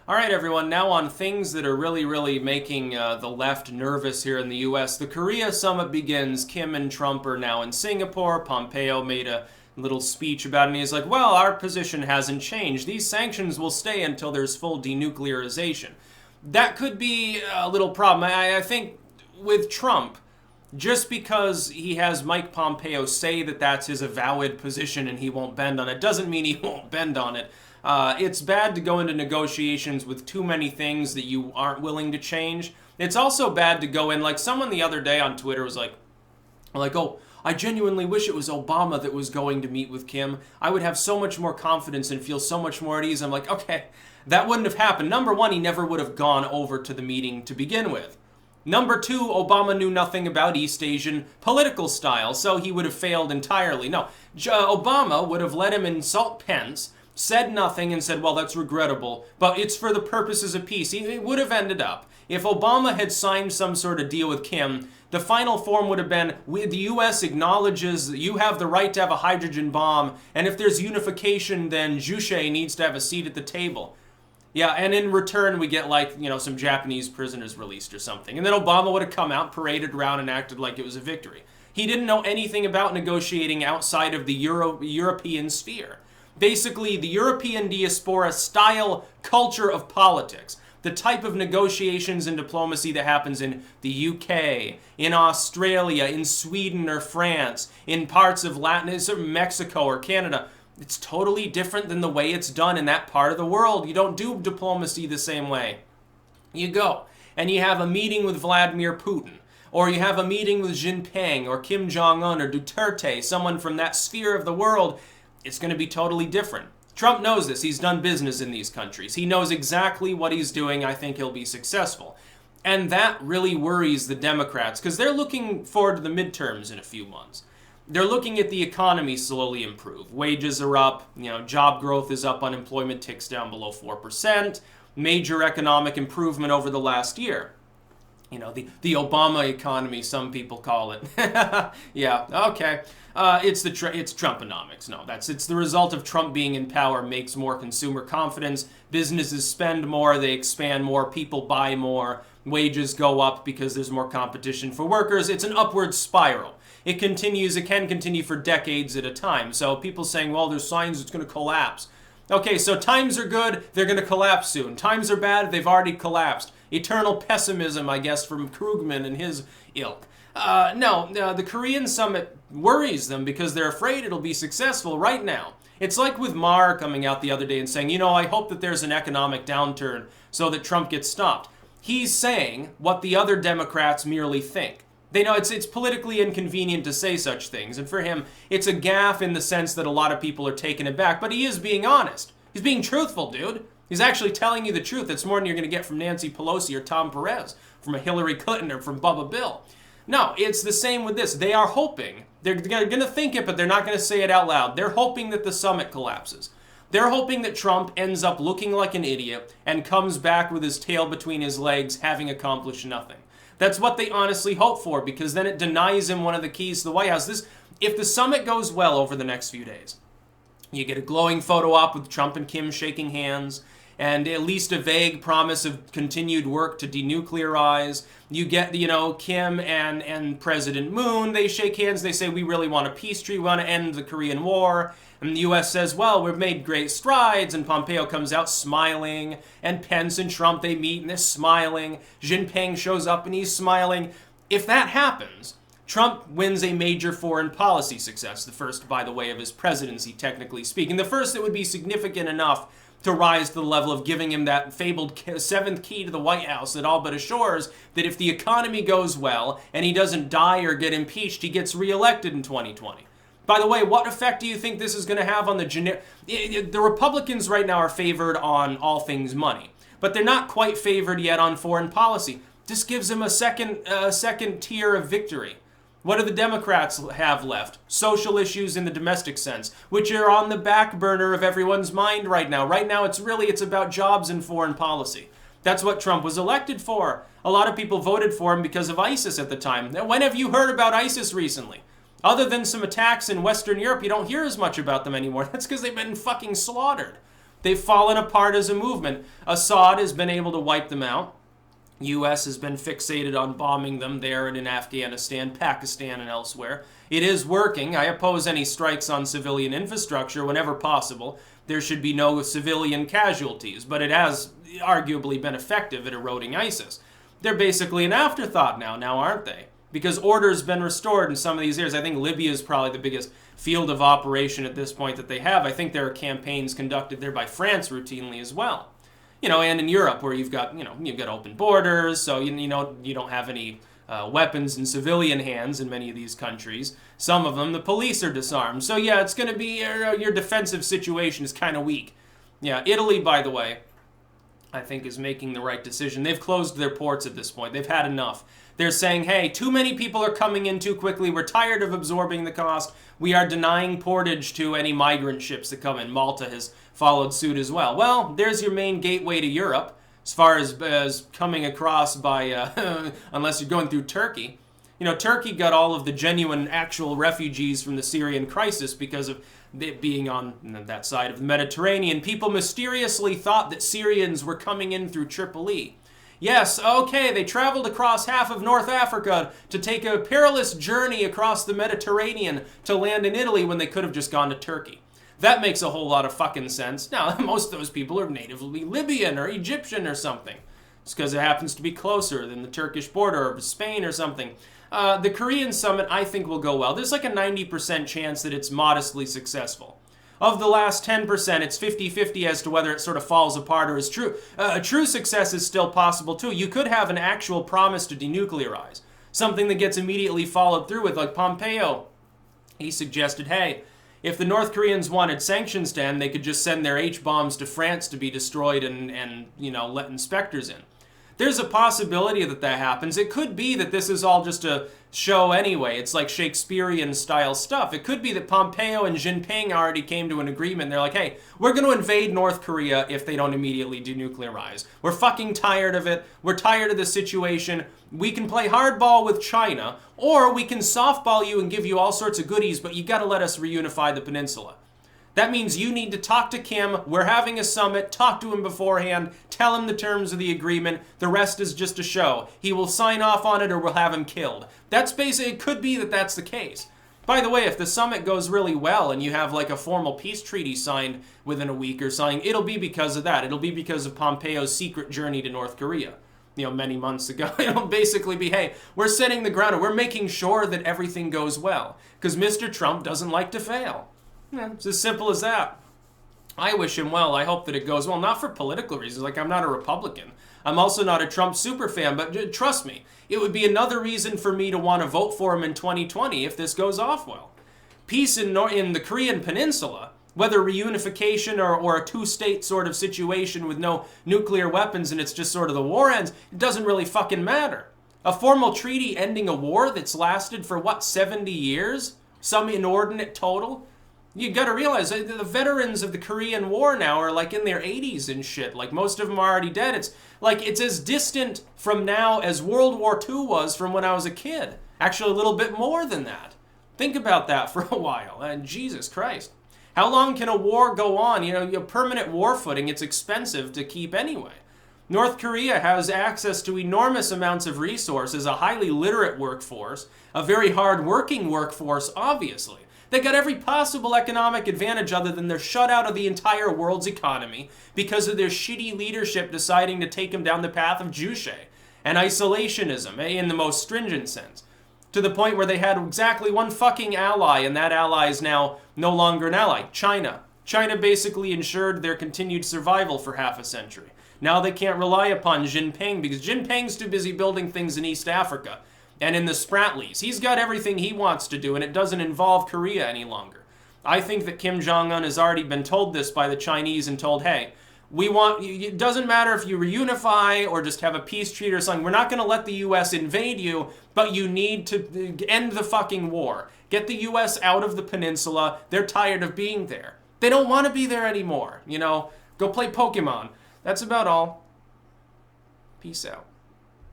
All right, everyone, now on things that are really making the left nervous here in the U.S. The Korea summit begins. Kim and Trump are now in Singapore. Pompeo made a little speech about it, and he's like, well, our position hasn't changed. These sanctions will stay until there's full denuclearization. That could be a little problem. I think with Trump, just because he has Mike Pompeo say that that's his avowed position and he won't bend on it, doesn't mean he won't bend on it. It's bad to go into negotiations with too many things that you aren't willing to change. It's also bad to go in, like someone the other day on Twitter was like, oh, I genuinely wish it was Obama that was going to meet with Kim. I would have so much more confidence and feel so much more at ease. I'm like, okay, that wouldn't have happened. Number one, he never would have gone over to the meeting to begin with. Number two, Obama knew nothing about East Asian political style, so he would have failed entirely. No, Obama would have let him insult Pence, said nothing and said, well, that's regrettable, but it's for the purposes of peace. It would have ended up. If Obama had signed some sort of deal with Kim, the final form would have been, the U.S. acknowledges that you have the right to have a hydrogen bomb, and if there's unification, then Juche needs to have a seat at the table. Yeah, and in return, we get, like, some Japanese prisoners released or something. And then Obama would have come out, paraded around, and acted like it was a victory. He didn't know anything about negotiating outside of the European sphere. Basically, the European diaspora style culture of politics, the type of negotiations and diplomacy that happens in the UK, in Australia, in Sweden or France, in parts of Latin, Mexico or Canada, it's totally different than the way it's done in that part of the world. You don't do diplomacy the same way. You go and you have a meeting with Vladimir Putin, or you have a meeting with Jinping or Kim Jong-un or Duterte, someone from that sphere of the world. It's going to be totally different. Trump knows this. He's done business in these countries. He knows exactly what he's doing. I think he'll be successful. And that really worries the Democrats because they're looking forward to the midterms in a few months. They're looking at the economy slowly improve. Wages are up, job growth is up, unemployment ticks down below 4%, major economic improvement over the last year. The Obama economy, some people call it. Yeah, okay. It's Trumponomics. No, it's the result of Trump being in power makes more consumer confidence. Businesses spend more, they expand more, people buy more, wages go up because there's more competition for workers. It's an upward spiral. It can continue for decades at a time. So people saying, well, there's signs it's going to collapse. Okay, so times are good, they're going to collapse soon. Times are bad, they've already collapsed. Eternal pessimism, I guess, from Krugman and his ilk. The Korean summit worries them because they're afraid it'll be successful right now. It's like with Maher coming out the other day and saying, I hope that there's an economic downturn so that Trump gets stopped. He's saying what the other Democrats merely think. They know it's politically inconvenient to say such things, and for him, it's a gaffe in the sense that a lot of people are taken aback, but he is being honest. He's being truthful, dude. He's actually telling you the truth. It's more than you're going to get from Nancy Pelosi or Tom Perez, from a Hillary Clinton or from Bubba Bill. No, it's the same with this. They are hoping. They're going to think it, but they're not going to say it out loud. They're hoping that the summit collapses. They're hoping that Trump ends up looking like an idiot and comes back with his tail between his legs, having accomplished nothing. That's what they honestly hope for, because then it denies him one of the keys to the White House. If the summit goes well over the next few days, you get a glowing photo op with Trump and Kim shaking hands, and at least a vague promise of continued work to denuclearize. You get, Kim and President Moon, they shake hands, they say, we really want a peace treaty, we want to end the Korean War. And the U.S. says, well, we've made great strides, and Pompeo comes out smiling, and Pence and Trump, they meet, and they're smiling. Jinping shows up, and he's smiling. If that happens, Trump wins a major foreign policy success, the first, by the way, of his presidency, technically speaking. The first that would be significant enough to rise to the level of giving him that fabled seventh key to the White House that all but assures that if the economy goes well, and he doesn't die or get impeached, he gets reelected in 2020. By the way, what effect do you think this is going to have on the Republicans right now are favored on all things money, but they're not quite favored yet on foreign policy. This gives them a second tier of victory. What do the Democrats have left? Social issues in the domestic sense, which are on the back burner of everyone's mind right now. Right now, it's about jobs and foreign policy. That's what Trump was elected for. A lot of people voted for him because of ISIS at the time. Now, when have you heard about ISIS recently? Other than some attacks in Western Europe, you don't hear as much about them anymore. That's because they've been fucking slaughtered. They've fallen apart as a movement. Assad has been able to wipe them out. U.S. has been fixated on bombing them there and in Afghanistan, Pakistan, and elsewhere. It is working. I oppose any strikes on civilian infrastructure whenever possible. There should be no civilian casualties, but it has arguably been effective at eroding ISIS. They're basically an afterthought now aren't they? Because order's been restored in some of these areas. I think Libya is probably the biggest field of operation at this point that they have. I think there are campaigns conducted there by France routinely as well. And in Europe where you've got open borders, so you don't have any weapons in civilian hands in many of these countries. Some of them, the police are disarmed. So yeah, it's going to be your defensive situation is kind of weak. Yeah, Italy, by the way, I think is making the right decision. They've closed their ports at this point. They've had enough. They're saying, hey, too many people are coming in too quickly. We're tired of absorbing the cost. We are denying portage to any migrant ships that come in. Malta has followed suit as well. Well, there's your main gateway to Europe, as far as coming across by, unless you're going through Turkey. Turkey got all of the genuine, actual refugees from the Syrian crisis because of it being on that side of the Mediterranean. People mysteriously thought that Syrians were coming in through Tripoli. Yes, okay, they traveled across half of North Africa to take a perilous journey across the Mediterranean to land in Italy when they could have just gone to Turkey. That makes a whole lot of fucking sense. Now, most of those people are natively Libyan or Egyptian or something. It's because it happens to be closer than the Turkish border or Spain or something. The Korean summit, I think, will go well. There's like a 90% chance that it's modestly successful. Of the last 10%, it's 50-50 as to whether it sort of falls apart or is true. A true success is still possible, too. You could have an actual promise to denuclearize, something that gets immediately followed through with, like Pompeo. He suggested, hey, if the North Koreans wanted sanctions to end, they could just send their H-bombs to France to be destroyed and let inspectors in. There's a possibility that happens. It could be that this is all just a show anyway. It's like Shakespearean-style stuff. It could be that Pompeo and Jinping already came to an agreement. They're like, hey, we're going to invade North Korea if they don't immediately denuclearize. We're fucking tired of it. We're tired of the situation. We can play hardball with China, or we can softball you and give you all sorts of goodies, but you got to let us reunify the peninsula. That means you need to talk to Kim. We're having a summit. Talk to him beforehand. Tell him the terms of the agreement. The rest is just a show. He will sign off on it or we'll have him killed. That's basically, it could be that that's the case. By the way, if the summit goes really well and you have like a formal peace treaty signed within a week or something, it'll be because of that. It'll be because of Pompeo's secret journey to North Korea. Many months ago. It'll basically be, hey, we're setting the ground. We're making sure that everything goes well. Because Mr. Trump doesn't like to fail. Yeah, it's as simple as that. I wish him well. I hope that it goes well. Not for political reasons. Like, I'm not a Republican. I'm also not a Trump superfan. But trust me, it would be another reason for me to want to vote for him in 2020 if this goes off well. Peace in the Korean Peninsula, whether reunification or a two-state sort of situation with no nuclear weapons and it's just sort of the war ends, it doesn't really fucking matter. A formal treaty ending a war that's lasted for, 70 years? Some inordinate total? You gotta realize, the veterans of the Korean War now are like in their 80s and shit. Like, most of them are already dead. It's as distant from now as World War II was from when I was a kid. Actually, a little bit more than that. Think about that for a while. And Jesus Christ. How long can a war go on? A permanent war footing, it's expensive to keep anyway. North Korea has access to enormous amounts of resources, a highly literate workforce, a very hard-working workforce, obviously. They got every possible economic advantage other than they're shut out of the entire world's economy because of their shitty leadership deciding to take them down the path of Juche and isolationism, in the most stringent sense. To the point where they had exactly one fucking ally, and that ally is now no longer an ally, China. China basically ensured their continued survival for half a century. Now they can't rely upon Jinping because Jinping's too busy building things in East Africa. And in the Spratlys, he's got everything he wants to do, and it doesn't involve Korea any longer. I think that Kim Jong-un has already been told this by the Chinese and told, hey, it doesn't matter if you reunify or just have a peace treaty or something. We're not going to let the U.S. invade you, but you need to end the fucking war. Get the U.S. out of the peninsula. They're tired of being there. They don't want to be there anymore. Go play Pokemon. That's about all. Peace out.